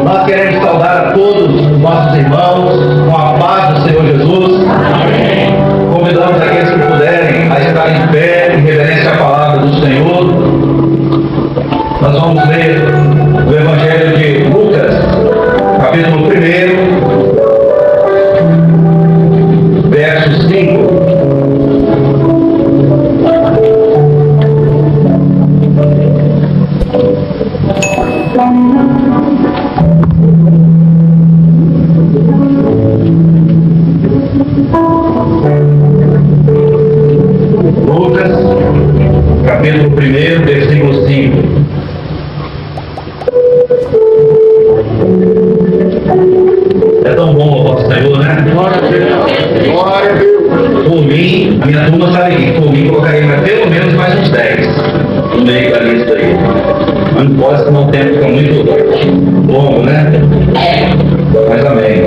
Nós queremos saudar a todos os nossos irmãos com a paz do Senhor Jesus. Convidamos aqueles que puderem a estar em pé em reverência à palavra do Senhor. Nós vamos ler o Evangelho de Lucas, capítulo 1, verso 5. Lucas, capítulo 1, versículo 5. É tão bom o vosso Senhor, né? Glória a Deus. Glória a Deus. Por mim, a minha turma sabe aqui, por mim colocaria pelo menos mais uns 10 no meio da lista aí. Mas não pode, senão o tempo fica muito longo, né? Mas amém.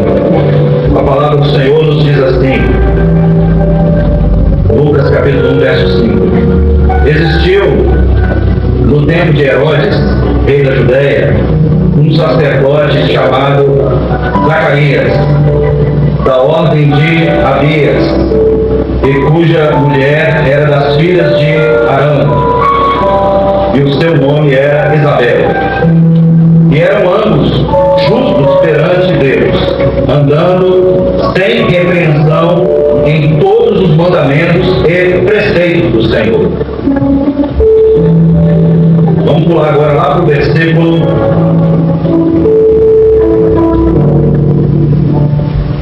A palavra do Senhor nos diz assim, Lucas capítulo 1, verso 5. Existiu no tempo de Herodes, rei da Judéia, um sacerdote chamado Zacarias, da ordem de Abias, e cuja mulher era das filhas de Arão, e o seu nome era Isabel. E eram ambos justos perante Deus, andando sem repreensão em todos os mandamentos e preceitos do Senhor. Vamos pular agora lá para o versículo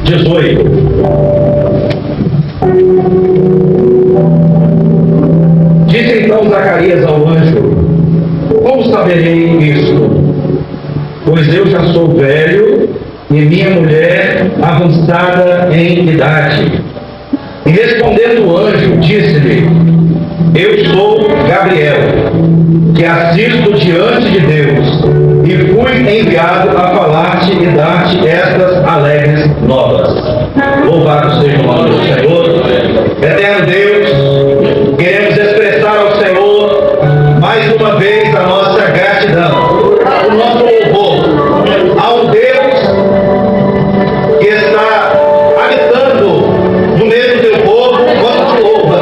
18. Disse então Zacarias ao anjo: como saberei isto? Pois eu já sou velho e minha mulher avançada em idade. E respondendo o anjo, disse-lhe: eu sou Gabriel, que assisto diante de Deus, e fui enviado a falar-te e dar-te estas alegres novas. Louvado seja o nome do Senhor. Eterno Deus, queremos expressar ao Senhor mais uma vez a nossa gratidão, o nosso louvor ao Deus que está habitando no meio do teu povo quando te louva.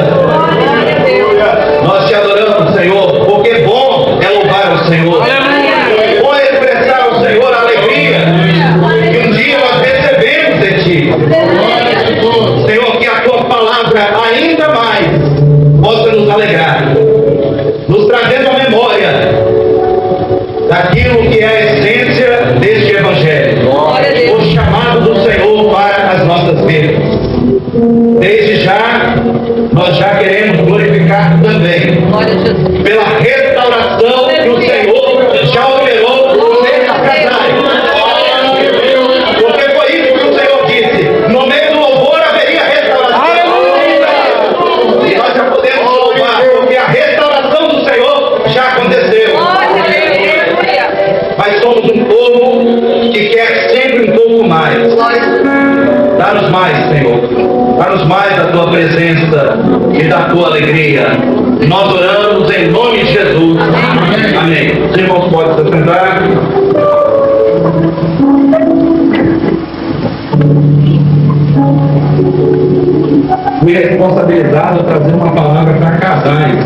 Nós te adoramos, Senhor, porque bom é louvar o Senhor. Bom é expressar ao Senhor a alegria que um dia nós recebemos de ti. Senhor, que a tua palavra ainda mais possa nos alegrar, nos trazendo a memória daquilo que é a essência deste Evangelho, o chamado do Senhor para as nossas vidas. Desde já, nós já queremos glorificar também pela restauração que o Senhor já operou nesses casais. Porque foi isso que o Senhor disse: no meio do louvor haveria restauração. E nós já podemos louvar, porque a restauração do Senhor já aconteceu. Mas somos um povo que quer sempre um pouco mais. Dá-nos mais, Senhor. Dá-nos mais da tua presença e da tua alegria. Nós oramos em nome de Jesus. Amém. Os irmãos podem se sentar. Fui responsabilizado a trazer uma palavra para casais.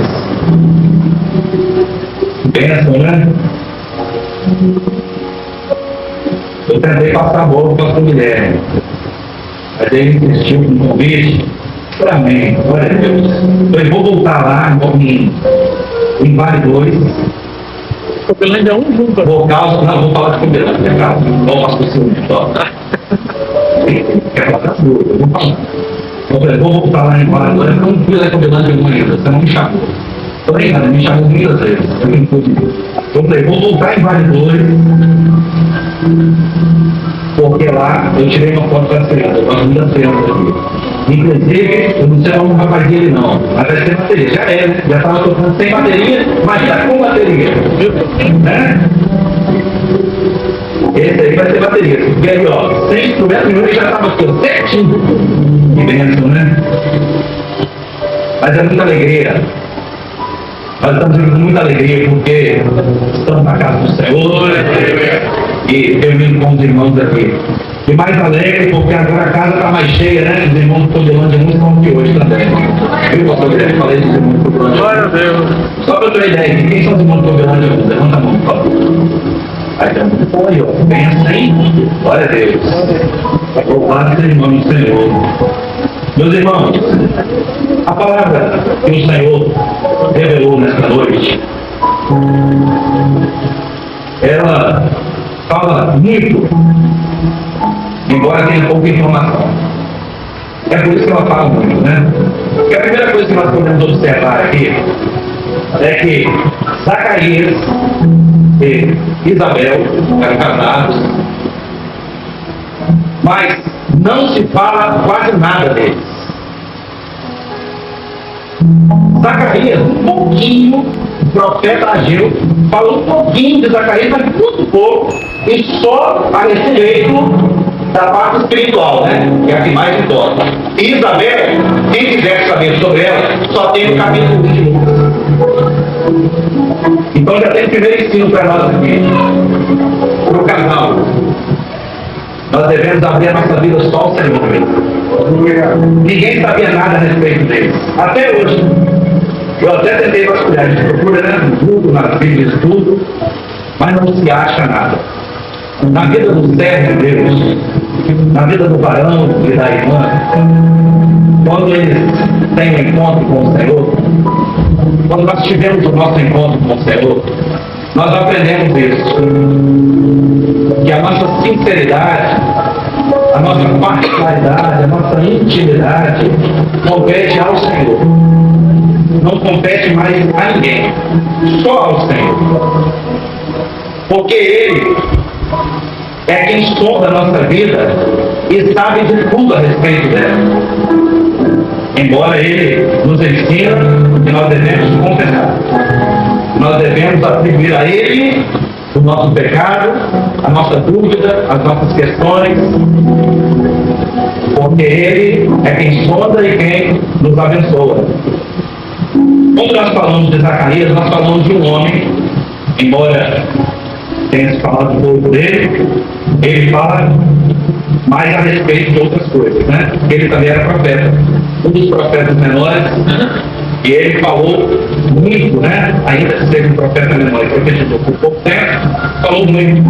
Bênção, né? Eu tentei passar a bola para a mulher, mas ele insistiu com um convite para mim. Glória a Deus. Eu vou voltar lá em Vale 2. Copelândia é um junto. Vocal, não, vou falar de Copelândia, é claro. Vamos passar por cima. Quer falar das duas, eu vou falar. Eu falei, vou voltar lá em Vale 2. Eu não fui lá em Copelândia ainda, você não me chamou. Estou brincando, me chamou muitas vezes. Eu falei, vou voltar em Vale 2, porque lá eu tirei uma foto para as crianças, para muitas crianças aqui. Inclusive, eu não sei o rapaz dele não, mas vai ser bateria. Já era, já estava tocando sem bateria, mas já com bateria. Né? Esse aí vai ser bateria. Porque aí, ó, sem instrumento nenhum, ele já estava aqui, ó, certinho. Que bênção, né? Mas é muita alegria Nós estamos com muita alegria porque estamos na casa do Senhor e reunindo com os irmãos aqui. E mais alegre porque agora a casa está mais cheia, né? Os irmãos de Todelândia muito estão aqui hoje também. Viu, pastor Guilherme? Falei dos irmãos de Todelândia. Glória a Deus. Só para eu ter uma ideia aqui, quem são os irmãos de Todelândia? Levanta a mão, por favor. Aí tem muito bom aí, ó. Bem assim. Glória a Deus. Louvado seja o nome do Senhor. Meus irmãos, a palavra que o Senhor revelou nesta noite, ela fala muito, embora tenha pouca informação. É por isso que ela fala muito, né? Porque a primeira coisa que nós podemos observar aqui é que Zacarias e Isabel eram casados, mas não se fala quase nada deles. Zacarias, um pouquinho, o profeta Ageu falou um pouquinho de Zacarias, mas muito pouco, e só a respeito da parte espiritual, né? Que é a que mais importa. E Isabel, quem quiser saber sobre ela, só tem o capítulo 1 de Lucas. Então já tem o primeiro ensino para nós aqui, para o casal. Nós devemos abrir a nossa vida só ao Senhor mesmo. Ninguém sabia nada a respeito deles. Até hoje. Eu até tentei vasculhar, a gente procura, né? No Google, nas Bíblias, tudo, mas não se acha nada. Na vida do servo de Deus, na vida do varão e da irmã, quando eles têm um encontro com o Senhor, quando nós tivemos o nosso encontro com o Senhor, nós aprendemos isso, que a nossa sinceridade, a nossa particularidade, a nossa intimidade compete ao Senhor. Não compete mais a ninguém, só ao Senhor. Porque Ele é quem sonda a nossa vida e sabe de tudo a respeito dela. Embora Ele nos ensina que nós devemos confessar. Nós devemos atribuir a Ele o nosso pecado, a nossa dúvida, as nossas questões, porque Ele é quem sonda e quem nos abençoa. Quando nós falamos de Zacarias, nós falamos de um homem, embora tenha se falado um pouco dele, ele fala mais a respeito de outras coisas, né? Porque ele também era profeta, um dos profetas menores, e ele falou muito, né? Ainda que seja um profeta menor e profetizou por pouco tempo, falou muito.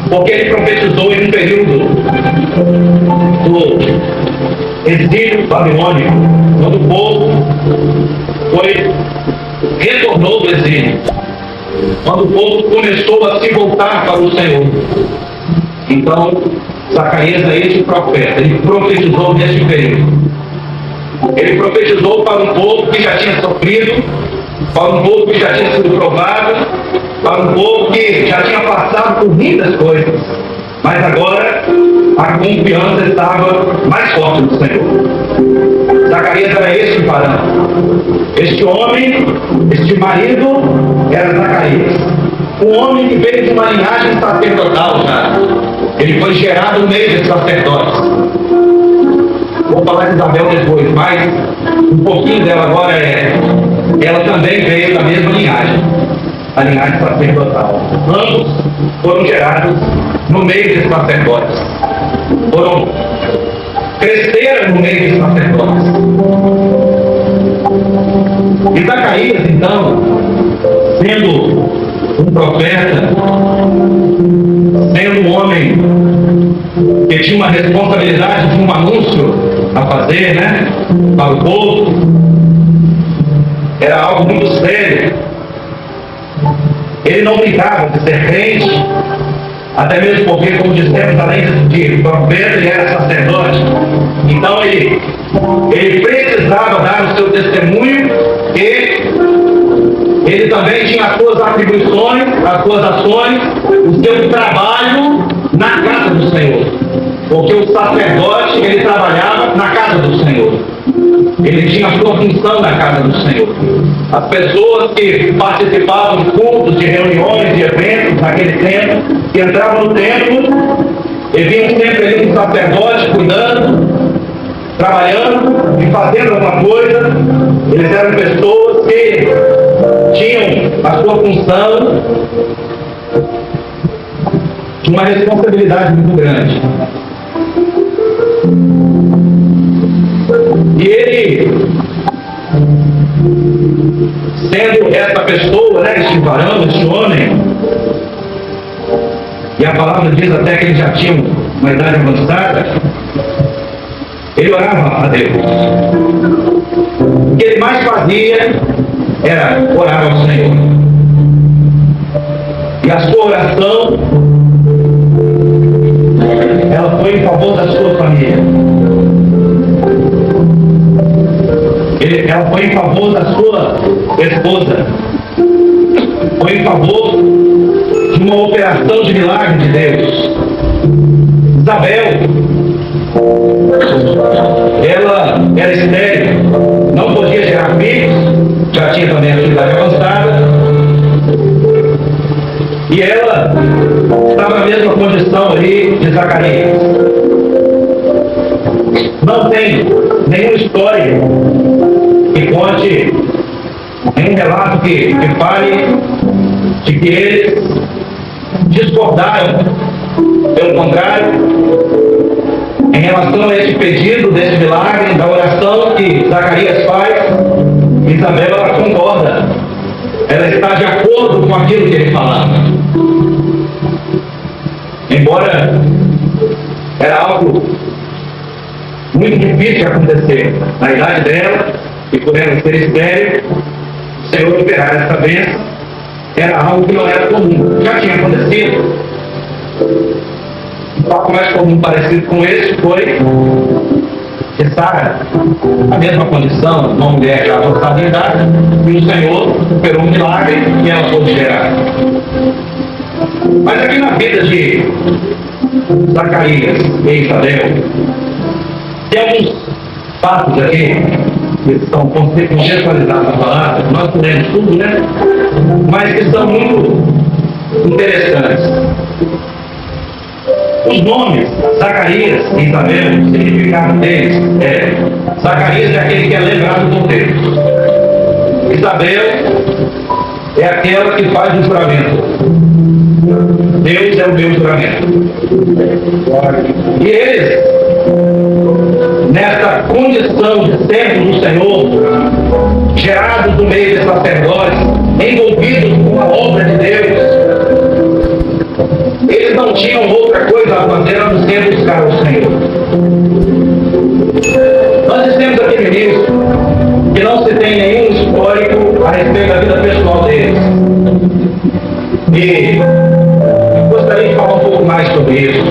Porque ele profetizou em um período do exílio babilônico, quando o povo retornou do exílio, quando o povo começou a se voltar para o Senhor. Então, Zacarias é este profeta, ele profetizou neste período. Ele profetizou para um povo que já tinha sofrido, para um povo que já tinha sido provado, para um povo que já tinha passado por muitas coisas, mas agora a confiança estava mais forte no Senhor. Zacarias era este varão. Este homem, este marido, era Zacarias. Um homem que veio de uma linhagem sacerdotal já. Ele foi gerado no meio dos sacerdotes. Vou falar de Isabel depois, mas um pouquinho dela agora ela também veio da mesma linhagem, a linhagem sacerdotal. Ambos foram gerados no meio dos sacerdotes. Cresceram no meio dos sacerdotes. E Zacarias, então, sendo um profeta, sendo um homem que tinha uma responsabilidade de um anúncio a fazer, né, para o povo, era algo muito sério. Ele não brincava de ser crente, até mesmo porque, como dissemos, além de profeta, ele era sacerdote. Então ele precisava dar o seu testemunho, e ele também tinha as suas atribuições, as suas ações, o seu trabalho na casa do Senhor. Porque o sacerdote, ele trabalhava na casa do Senhor. Ele tinha a sua função na casa do Senhor. As pessoas que participavam de cultos, de reuniões, de eventos naquele tempo, que entravam no templo, e vinham sempre ali um sacerdote cuidando, trabalhando e fazendo alguma coisa. Eles eram pessoas que tinham a sua função de uma responsabilidade muito grande. E ele, sendo essa pessoa, né, este varão, este homem, e a palavra diz até que ele já tinha uma idade avançada, ele orava a Deus. O que ele mais fazia era orar ao Senhor. E a sua oração, ela foi em favor da sua família. Ela foi em favor da sua esposa. Foi em favor de uma operação de milagre de Deus. Isabel, ela era estéril, não podia gerar filhos, já tinha também a sua idade avançada, e ela estava na mesma condição ali de Zacarias. Não tem nenhum histórico que conte, nenhum relato que fale de que eles discordaram. Pelo contrário, em relação a esse pedido, desse milagre, da oração que Zacarias faz, Isabel, ela concorda. Ela está de acordo com aquilo que ele falava. Embora era algo muito difícil de acontecer na idade dela, e por ela ser estéril, o Senhor liberar essa bênção era algo que não era comum. Já tinha acontecido. Um fato mais comum parecido com esse foi que Sara, a mesma condição, uma mulher já avançada em idade, e o Senhor operou um milagre e ela pôde gerar. Mas aqui na vida de Zacarias e Isabel, tem alguns fatos aqui que estão contextualizados na palavra, nós não lemos tudo, né? Mas que são muito interessantes. Os nomes, Zacarias e Isabel, o significado deles é: Zacarias é aquele que é lembrado por Deus. Isabel é aquela que faz o juramento. Deus é o meu juramento. E eles, nessa condição de servos do Senhor, gerados no meio de sacerdotes, envolvidos com a obra de Deus, eles não tinham outra coisa a fazer a não ser buscar o Senhor. Nós dissemos aqui no início que não se tem nenhum histórico a respeito da vida pessoal deles. E gostaria de falar um pouco mais sobre isso.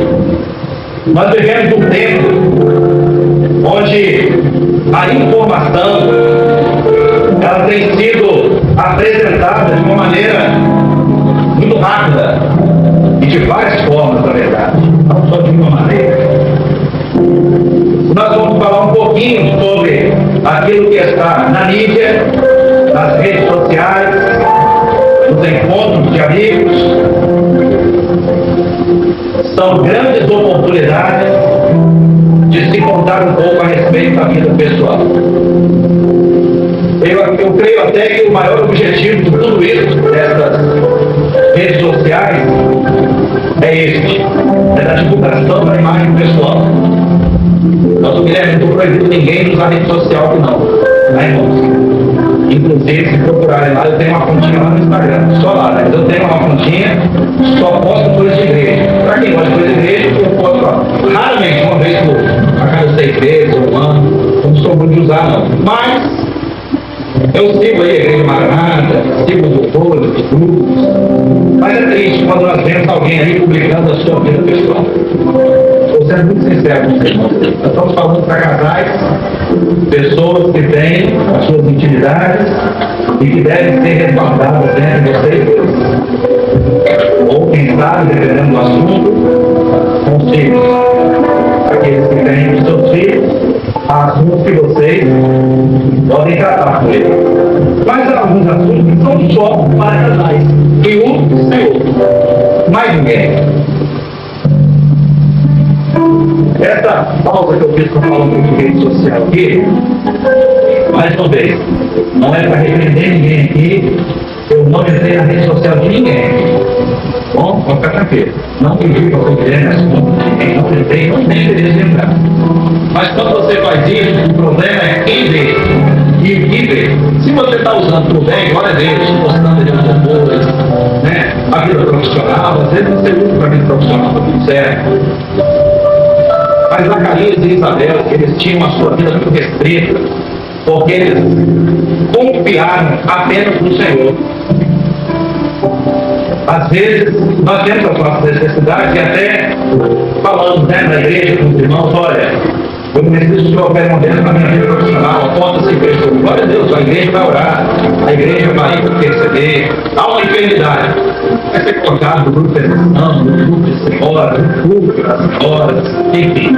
Nós vivemos um tempo onde a informação ela tem sido apresentada de uma maneira muito rápida e de várias formas, na verdade, não só de uma maneira. Nós vamos falar um pouquinho sobre aquilo que está na mídia, nas redes sociais, nos encontros de amigos. São grandes oportunidades de se contar um pouco a respeito da vida pessoal. Eu creio até que o maior objetivo de tudo isso, dessas redes sociais, é este: é da divulgação da imagem pessoal. Nosso Guilherme não proibido ninguém usar rede social que não, né, irmãos? Inclusive, se procurarem lá, eu tenho uma continha lá no Instagram, só lá, né? Eu tenho uma continha, só posto coisas de igreja. Para quem gosta de coisas de igreja, eu posto lá. Raramente, uma vez por a cada 6 meses ou um ano, não sou muito de usar, não. Mas eu sigo aí a Igreja Maranata, sigo os doutores, os grupos. Mas é triste quando nós vemos alguém aí publicando a sua vida pessoal. Vou ser muito sincero com vocês. Nós estamos falando para casais, pessoas que têm as suas intimidades e que devem ser resguardadas dentro de vocês. Ou quem sabe, dependendo do assunto, com os filhos. Aqueles que têm os seus filhos, assuntos que vocês podem tratar com eles. Mas há alguns assuntos que são só para casais. E um sem outro. Mais ninguém. Essa pausa que eu fiz para falar um pouco de rede social aqui, mais uma vez, Não é para repreender ninguém aqui. Eu não entrei na rede social de ninguém. Bom, vamos ficar tranquilo. Não pedi para você ver, não entrei, não tem interesse de entrar. Mas quando você faz isso, o problema é quem vê. E vê. Se você está usando para o bem, glória a Deus, postando de louvores, né? A vida profissional, às vezes você usa para a vida profissional, está tudo certo. Mas Zacarias e Isabel, eles tinham a sua vida muito restrita, porque eles confiaram apenas no Senhor. Às vezes, nós temos as nossas necessidades e até falamos, né, na igreja com os irmãos, olha, eu preciso que o Senhor opere uma vez na minha vida profissional, aponta-se pessoa. Glória a Deus, a igreja vai orar, a igreja vai interceder, há uma enfermidade. Vai ser colocado no grupo de intercessão, no grupo de senhoras, no grupo das senhoras, enfim.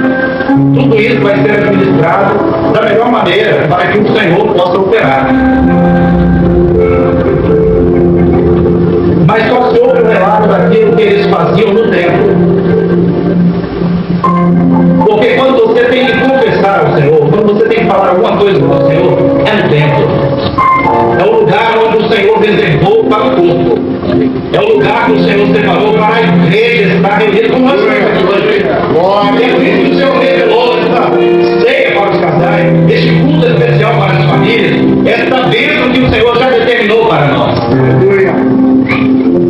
Tudo isso vai ser administrado da melhor maneira para que o Senhor possa operar. Mas só se houve um relato daquilo que eles faziam no templo. Porque quando você tem que confessar ao Senhor, quando você tem que falar alguma coisa para o Senhor, é no templo. É o lugar onde o Senhor reservou para o corpo. É o lugar que o Senhor separou para a igreja estar reunida com nós hoje. É por isso que o Senhor revelou essa ceia para os casais, este culto especial para as famílias, esta bênção que o Senhor já determinou para nós.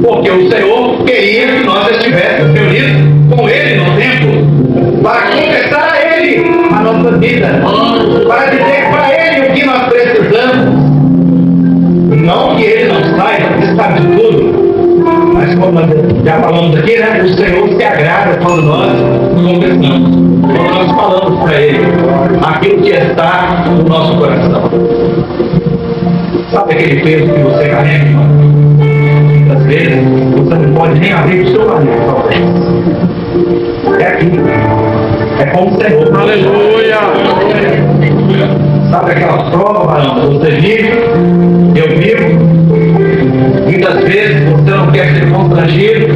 Porque o Senhor queria que nós estivéssemos reunidos com Ele no templo, para confessar a Ele a nossa vida, para dizer para Ele o que nós precisamos. Não que Ele não saiba, Ele sabe de tudo, mas como nós já falamos aqui, né, o Senhor se agrada quando nós confessamos, quando nós falamos para Ele aquilo que está no nosso coração. Sabe aquele peso que você carrega, irmão? Muitas vezes você não pode nem abrir o seu marido, talvez. É aqui. É com o Senhor. Aleluia! Sabe aquela prova, varão? Você vive, eu vivo. Muitas vezes você não quer ser constrangido,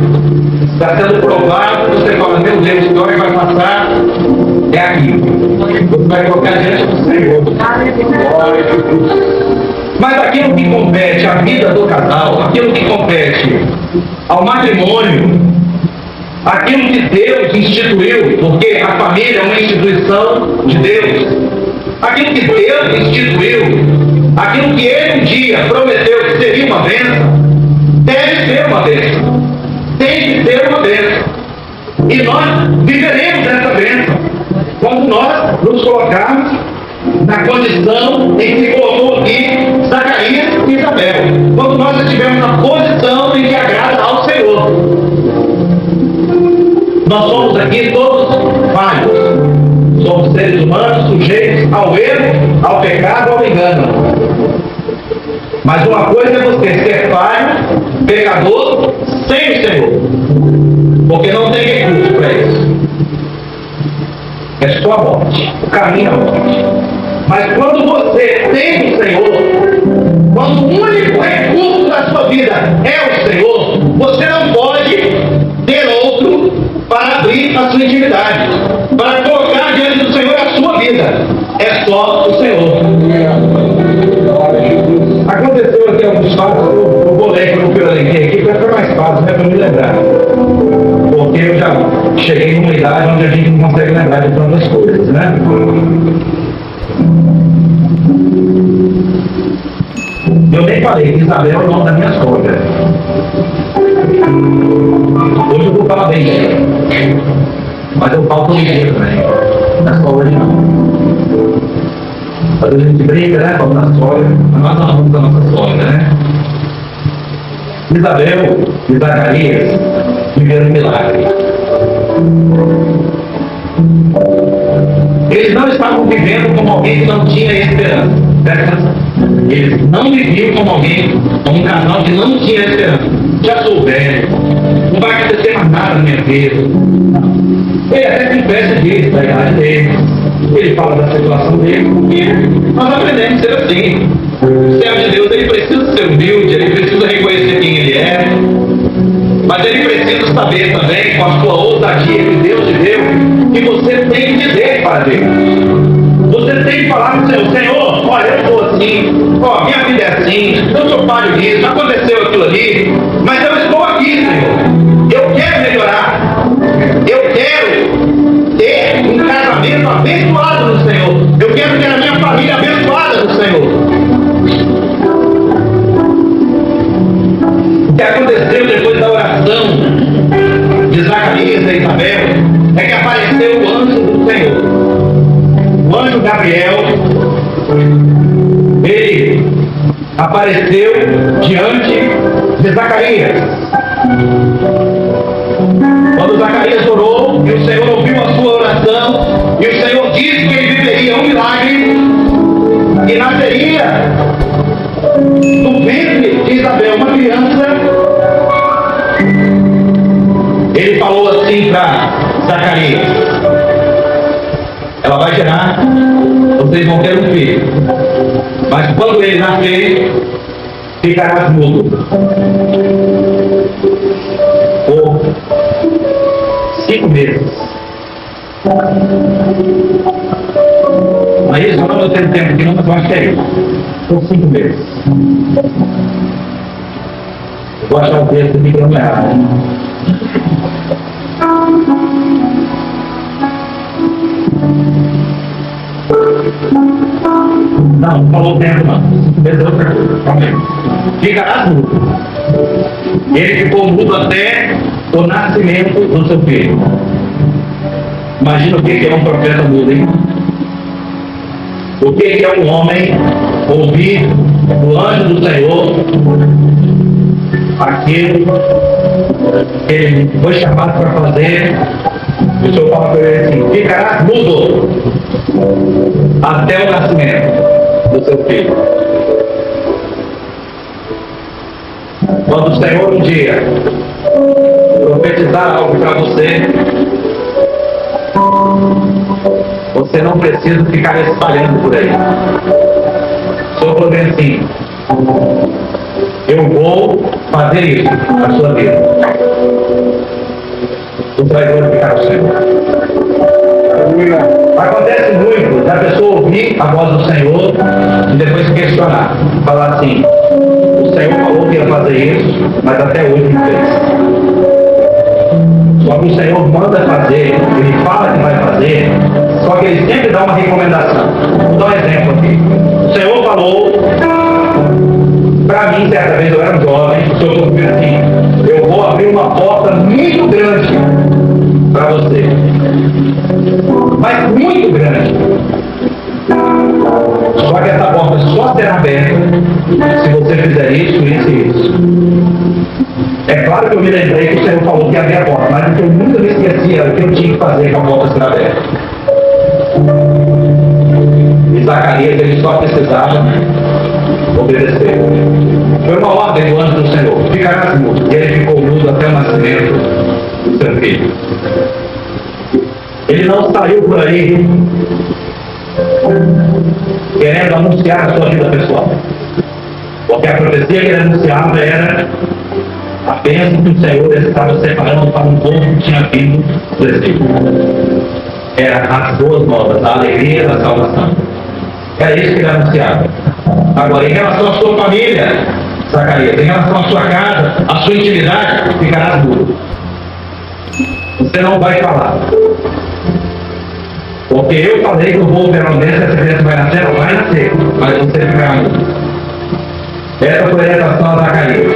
está sendo provado, você fala, meu Deus, a história vai passar. É aqui. Você vai colocar diante do Senhor. Mas aquilo que compete à vida do casal, aquilo que compete ao matrimônio, aquilo que Deus instituiu, porque a família é uma instituição de Deus, aquilo que Deus instituiu, aquilo que Ele um dia prometeu que seria uma bênção, deve ser uma bênção, tem que ser uma bênção, e nós viveremos essa bênção quando nós nos colocarmos na condição em que colocou aqui Zacarias e Isabel, quando nós estivermos na posição em que agrada ao Senhor. Nós somos aqui todos falhos, somos seres humanos sujeitos ao erro, ao pecado, ao engano. Mas uma coisa é você ser falho, pecador, sem o Senhor, porque não tem recurso para isso. É só a morte, o caminho é a morte. Mas quando você tem o Senhor, quando o único recurso da sua vida é o Senhor, você não pode ter outro para abrir a sua intimidade, para colocar diante do Senhor a sua vida. É só o Senhor. Aconteceu aqui alguns fatos, eu vou ler como eu elenquei aqui, para ficar mais fácil, né, para me lembrar. Porque eu já cheguei numa idade onde a gente não consegue lembrar de tantas coisas, né? Eu nem falei que Isabel é o nome da minha sogra. Hoje eu vou falar bem dela. Mas eu falo todo dia também. Não é só hoje não. Às vezes a gente brinca, né, falando da sogra, mas nós amamos a nossa sogra, né? Isabel e Zacarias viveram um milagre. Eles não estavam vivendo como alguém que não tinha esperança. Eles não viviam como alguém, como um casal que não tinha esperança. Já sou velho, não vai acontecer mais nada na minha vida. Ele até confessa disso, da idade dele. Ele fala da situação dele, porque nós aprendemos a ser assim. O servo de Deus, ele precisa ser humilde, ele precisa reconhecer quem ele é, mas ele precisa saber também, com a sua ousadia que Deus te deu, que você tem que dizer para Deus. Você tem que falar para o Senhor, Senhor, olha, eu sou assim, ó, minha vida é assim, eu sou falho nisso, aconteceu aquilo ali, mas eu estou aqui, Senhor. Eu quero melhorar. Eu quero ter um casamento abençoado no Senhor. Eu quero ter a minha família abençoada no Senhor. O que aconteceu depois da oração de Zacarias e Isabel é que apareceu o anjo do Senhor. O anjo Gabriel, ele apareceu diante de Zacarias. Quando Zacarias orou, e o Senhor ouviu a sua oração, e o Senhor disse que ele viveria um milagre, e nasceria no ventre de Isabel uma criança. Ele falou assim para Zacarias: ela vai gerar, vocês vão ter um filho, mas quando ele nascer, ficará mudo por 5 meses. Mas isso não tem tempo aqui, não, mas eu acho que é isso. Por 5 meses. Eu vou achar o texto aqui que não é errado. Não falou o tempo não. 5 meses é outra coisa. Calma aí. Ficará mudo. Ele ficou mudo até o nascimento do seu filho. Imagina o que é um profeta mudo, hein? O que é um homem ouvir o anjo do Senhor, aquilo que ele foi chamado para fazer. O Senhor fala para ele assim: ficará mudo até o nascimento do seu filho. Quando o Senhor um dia profetizar algo para você, você não precisa ficar espalhando por aí. O Senhor falou assim: eu vou fazer isso na sua vida. Você vai glorificar o Senhor. Acontece muito da pessoa ouvir a voz do Senhor e depois questionar, falar assim: o Senhor falou que ia fazer isso, mas até hoje não fez. Só que o Senhor manda fazer, ele fala que vai fazer, só que ele sempre dá uma recomendação. Vou dar um exemplo aqui. O Senhor falou para mim, certa vez eu era um jovem, o Senhor falou assim: eu vou abrir uma porta muito grande para você, mas muito grande. Só que essa porta só será aberta se você fizer isso, isso e isso. É claro que eu me lembrei que o Senhor falou que ia abrir a porta, mas o que eu nunca me esqueci era o que eu tinha que fazer com a porta ser aberta. E Zacarias, ele só precisava obedecer. Foi uma ordem do anjo do Senhor: ficarás mudo. E ele ficou mudo até o nascimento do seu filho. Ele não saiu por aí querendo anunciar a sua vida pessoal, porque a profecia que ele anunciava era a bênção que o Senhor estava separando para um povo que tinha vindo do Egito. Era as boas novas, a alegria da salvação. Era isso que ele anunciava. Agora, em relação à sua família, Zacarias, em relação à sua casa, à sua intimidade, ficará duro. Você não vai falar. Porque eu falei que eu vou operar um desse, essa criança vai nascer, ela vai nascer, mas você ficará mudo. Essa foi a orientação a Zacarias.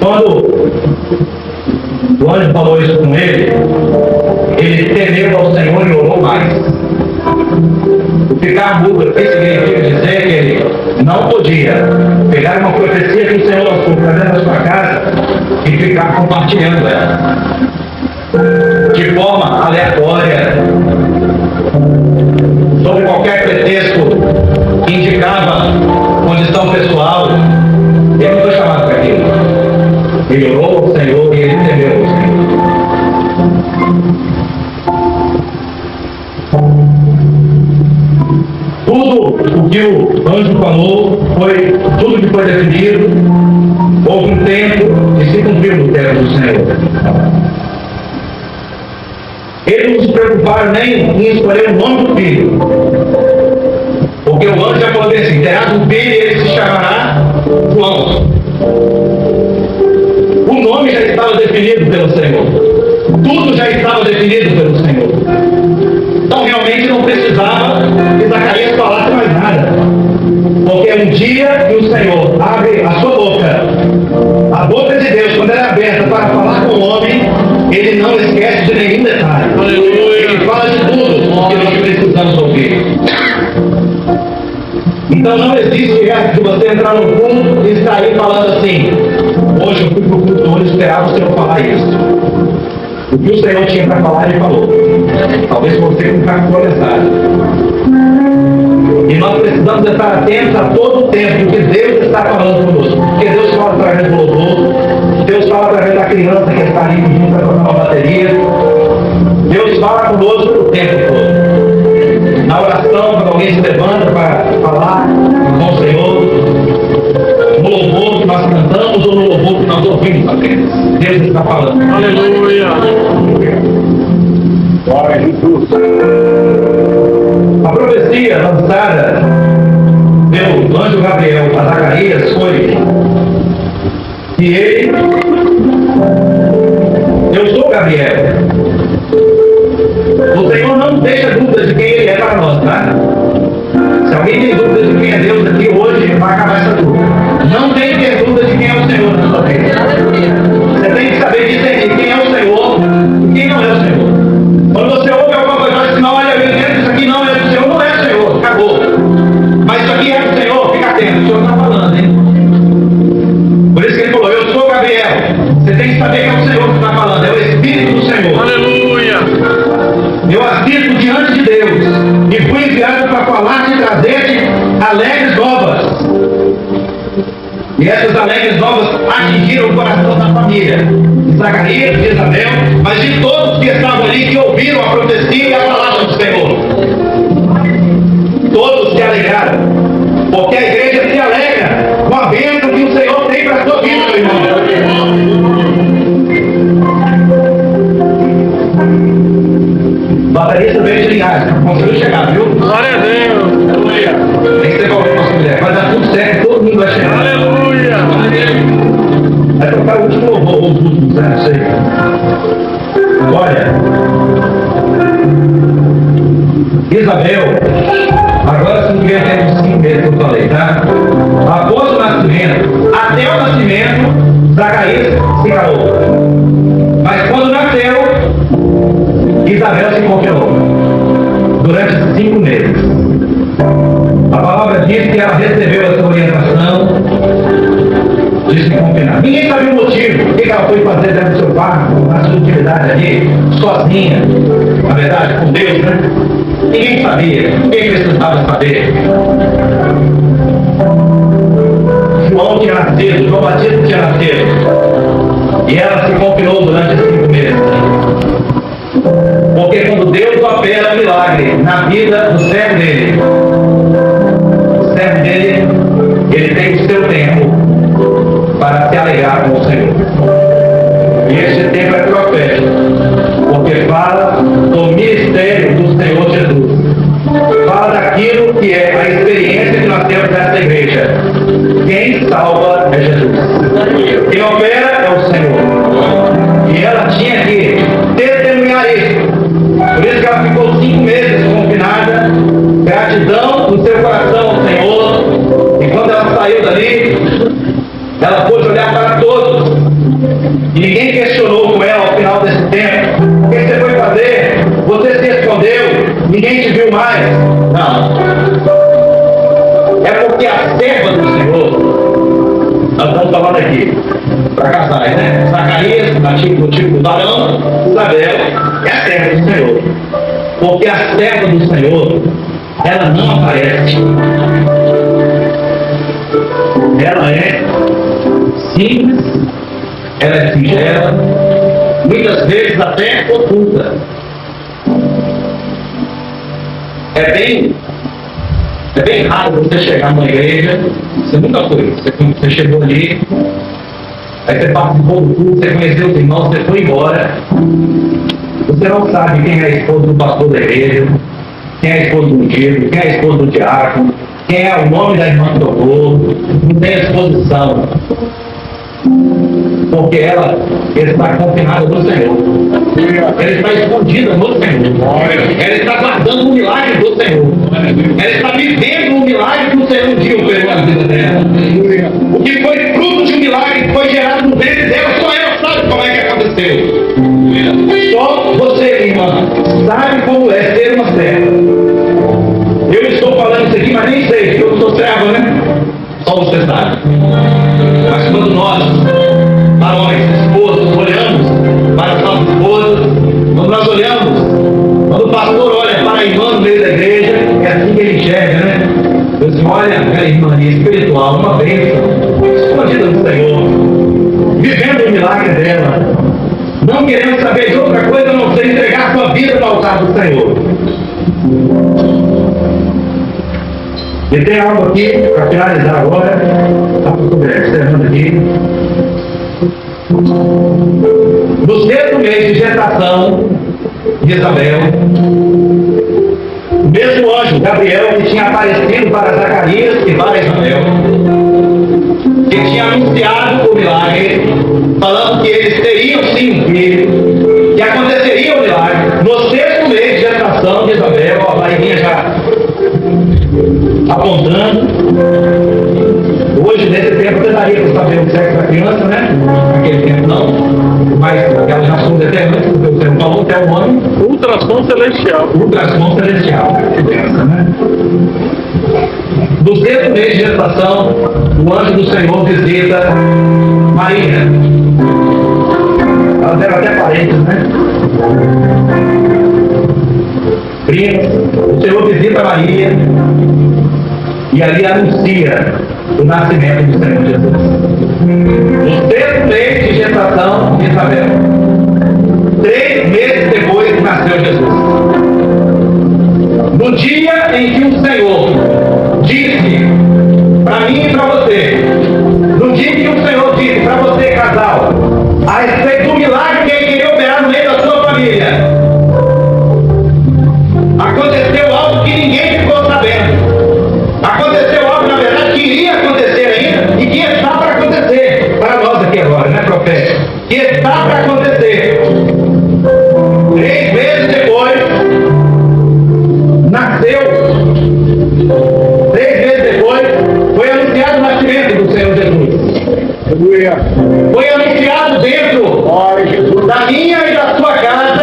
Quando o anjo falou isso com ele temeu ao Senhor e orou mais. O ficar mudo aqui significa dizer que ele não podia pegar uma profecia que o Senhor lançou para dentro da sua casa e ficar compartilhando ela de forma aleatória, sob qualquer pretexto que indicava condição pessoal. Ele não foi chamado para aquilo. Ele orou ao Senhor e ele temeu ao Senhor. Tudo o que o anjo falou foi tudo que foi definido. Houve um tempo e se cumpriu no tempo do Senhor. Eles não se preocuparam nem em escolher o nome do filho. Porque o anjo já falou assim: terás um filho e ele se chamará João. O nome já estava definido pelo Senhor. Tudo já estava definido pelo Senhor. Então realmente não precisava que Zacarias falasse mais nada. Porque um dia que o Senhor abre a sua boca, a boca de Deus, quando ela é aberta para falar com o homem, ele não esquece de nenhum detalhe. Ele fala de tudo que nós precisamos ouvir. Então não existe de você entrar no culto e sair falando assim: hoje eu fui para o culto, hoje esperava o Senhor falar isso. O que o Senhor tinha para falar, ele falou. Talvez você não ficar conversado. E nós precisamos estar atentos a todo o tempo que Deus está falando conosco. Porque Deus fala através do louvor, Deus fala através da criança que está ali pedindo para tocar uma bateria. Deus fala conosco o tempo todo. Na oração, quando alguém se levanta para falar com o Senhor, no louvor que nós cantamos ou no louvor que nós ouvimos apenas, Deus está falando. Aleluia. Glória a Jesus. A profecia lançada pelo anjo Gabriel a Zacarias foi que ele: eu sou Gabriel. O Senhor não deixa dúvidas de quem ele é para nós, tá? Se alguém tem dúvidas de quem é Deus aqui hoje, vai acabar essa dúvida. Não tem que ter dúvida de quem é o Senhor na sua vida. Você tem que saber discernir quem é o Senhor e quem não é o Senhor. Quando você ouve alguma coisa, você diz: não, olha, isso aqui não é do Senhor, não é do Senhor, acabou. Mas isso aqui é do Senhor, fica atento, o Senhor está falando, hein? Por isso que ele falou: eu sou Gabriel. Você tem que saber que é o Senhor que está falando, é o Espírito do Senhor. Aleluia. Eu assisto diante de Deus e fui enviado para falar e trazer-te alegres novas. E essas alegres novas atingiram o coração da família de Zacarias, de Isabel, mas de todos que estavam ali, que ouviram a profecia e a palavra do Senhor. Todos se alegraram, porque a igreja se alegra com a bênção que o Senhor tem para a sua vida, meu irmão. Baterista veio de linhagem, conseguiu chegar, viu? Glória a Deus. Aleluia. Tem que ser qualquer nossa mulher. Vai dar tudo certo, todo mundo vai chegar. Aleluia. Vai tocar o último louvor, os últimos, né? Não sei. Olha. Isabel, agora se não vier até os 5 meses que eu falei, tá? Após o nascimento, até o nascimento, Zacarias se calou. Mas quando nasceu, Isabel se confiou durante 5 meses. A palavra diz que ela recebeu essa orientação de se confinar. Ninguém sabia o motivo, o que ela foi fazer dentro do seu quarto, na sua intimidade ali, sozinha, na verdade, com Deus, né? Ninguém sabia, ninguém precisava saber. João tinha nascido, João Batista tinha nascido, e ela se confinou durante 5 meses. Porque quando Deus opera um milagre na vida do servo dele, ele tem o seu tempo para se alegrar com o Senhor. E esse tempo é profético, porque fala do ministério do Senhor Jesus. Fala daquilo que é a experiência que nós temos nessa igreja. Quem salva é Jesus. Quem opera é o Senhor. E ela tinha que testemunhar isso. Por isso que ela ficou 5 meses confinada. Gratidão no seu coração ao Senhor. E quando ela saiu dali, ela pôde olhar para todos. E ninguém questionou com ela ao final desse tempo: o que você foi fazer? Você se escondeu? Ninguém te viu mais? Não. É porque a serva do Senhor, nós estamos falando aqui para casais, né? Zacarias, no tipo do varão, Isabel é a serva do Senhor. Porque a serva do Senhor, ela não aparece. Ela é simples, ela é singela, muitas vezes até oculta. É bem raro você chegar numa igreja, você nunca foi, você chegou ali, aí você participou do culto, você conheceu os irmãos, você foi embora, você não sabe quem é a esposa do pastor da igreja, quem é a esposa do ungido, quem é a esposa do diácono, quem é o nome da irmã que tocou, não tem exposição. Porque ela está confinada no Senhor. Ela está escondida no Senhor. Ela está guardando o milagre do Senhor. Ela está vivendo o milagre que o Senhor um dia operou na vida dela. O que foi fruto de um milagre que foi gerado no ventre dela, só ela sabe como é que aconteceu. Só você, irmã, sabe como é ser uma serva. Eu estou falando isso aqui, mas nem sei, porque eu não sou serva, né? Só você sabe. Mas quando nós, varões, esposos, olhamos para as nossas esposas, quando nós olhamos, quando o pastor olha para a irmã no meio da igreja, é assim que ele enxerga, né? Você olha aquela irmã espiritual, uma bênção, escondida no Senhor, vivendo o milagre dela, não querendo saber de outra coisa, a não ser entregar sua vida no altar do Senhor. E tem algo aqui, para finalizar agora, está observando aqui. No sexto mês de gestação de Isabel, o mesmo anjo, Gabriel, que tinha aparecido para Zacarias e para Isabel, que tinha anunciado o milagre, falando que eles teriam sim um filho, que aconteceria o milagre, no sexto mês de gestação de Isabel, a barriguinha já apontando. Hoje, nesse tempo, você daria para saber o sexo da criança, né? Naquele tempo não, mas aquela já são determinantes, porque você não falou que é um homem. Ultrassom celestial. Ultrassom celestial, né? No sexto mês de gestação, o anjo do Senhor visita Maria. Ela deve até parentes, né? Prima. O Senhor visita Maria e ali anuncia o nascimento do Senhor Jesus. No sexto mês de gestação de Isabel, 3 meses depois nasceu Jesus. No dia em que o Senhor disse para mim e para você, no dia em que o Senhor disse para você, casal, a respeito do milagre que Ele queria operar no meio da sua família, aconteceu algo que ninguém ficou sabendo. Aconteceu algo, na verdade, que iria acontecer ainda e que está para acontecer. Para nós aqui agora, né, profeta? Que está para acontecer. 3 meses depois, nasceu. 3 meses depois, foi anunciado o nascimento do Senhor Jesus. Foi anunciado dentro da minha e da sua casa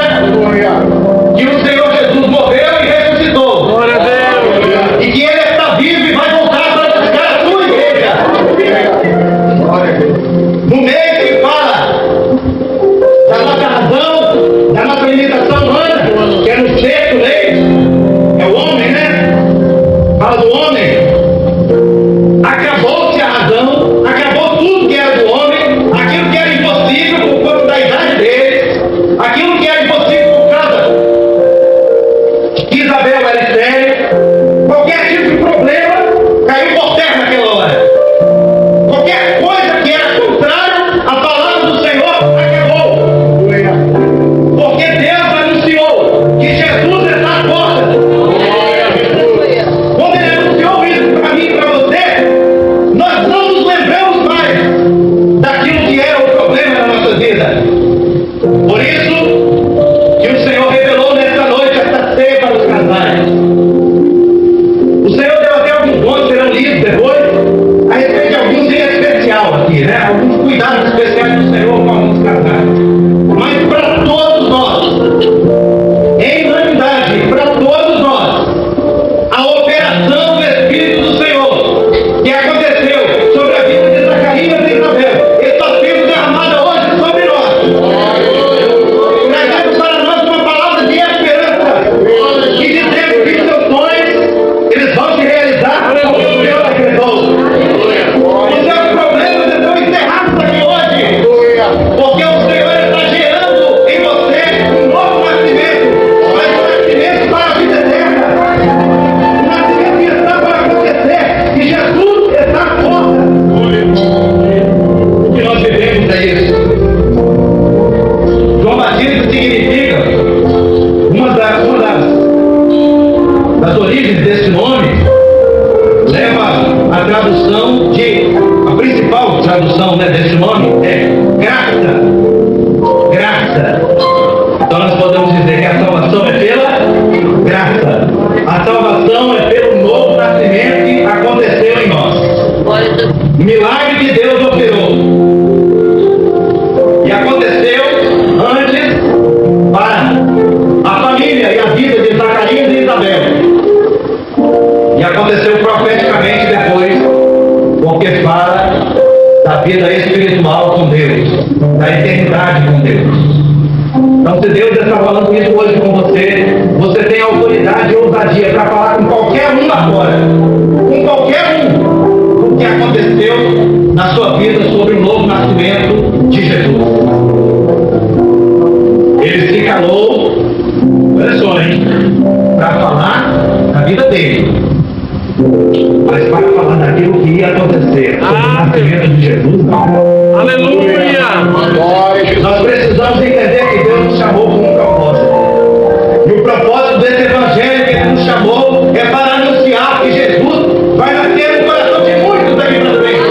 da eternidade com Deus. Então, se Deus está falando isso hoje com você, você tem autoridade e ousadia para falar com qualquer um lá fora, com qualquer um, o que aconteceu na sua vida sobre o novo nascimento de Jesus. Ele se calou, olha só, hein, para falar da vida dele, mas para falar daquilo que ia acontecer sobre o nascimento de Jesus, não. Aleluia! Nós precisamos entender que Deus nos chamou com um propósito. E o propósito desse evangelho que Ele nos chamou é para anunciar que Jesus vai nascer no coração de muitos daqui para frente.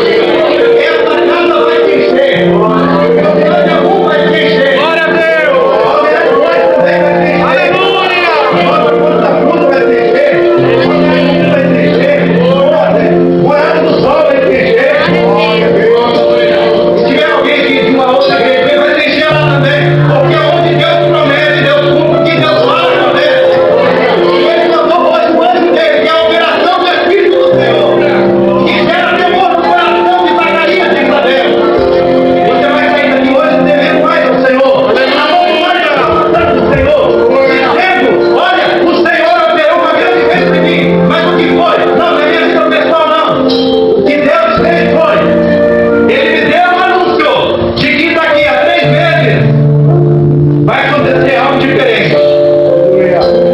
Essa casa vai se encher. O grande amor vai se encher. Glória a Deus! Nossa Porta Fundo vai se encher. Nossa vai se encher. Morada do Sol vai se encher. Se tiver alguém de uma outra igreja, vai se encher lá também. Porque onde Deus promete, Deus cumpre o que Deus fala também. Ele mandou hoje o anjo dele, que é a operação do Espírito do Senhor, que gera temor no coração de Zacarias de Isabel. Você vai sair daqui hoje devendo mais ao Senhor. Amor mais do Senhor. Dizendo, olha, o Senhor operou uma grande bênção em mim. Mas o que foi? Não é minha pessoal, não. O que Deus fez foi, Ele me deu um anúncio de que daqui a 3 meses vai acontecer algo diferente.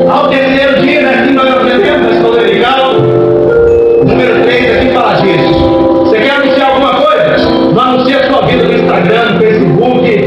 Ao terceiro dia, né, assim nós aprendemos na escola legal, número 3 aqui fala disso. Você quer anunciar alguma coisa? Não anuncia a sua vida no Instagram, no Facebook,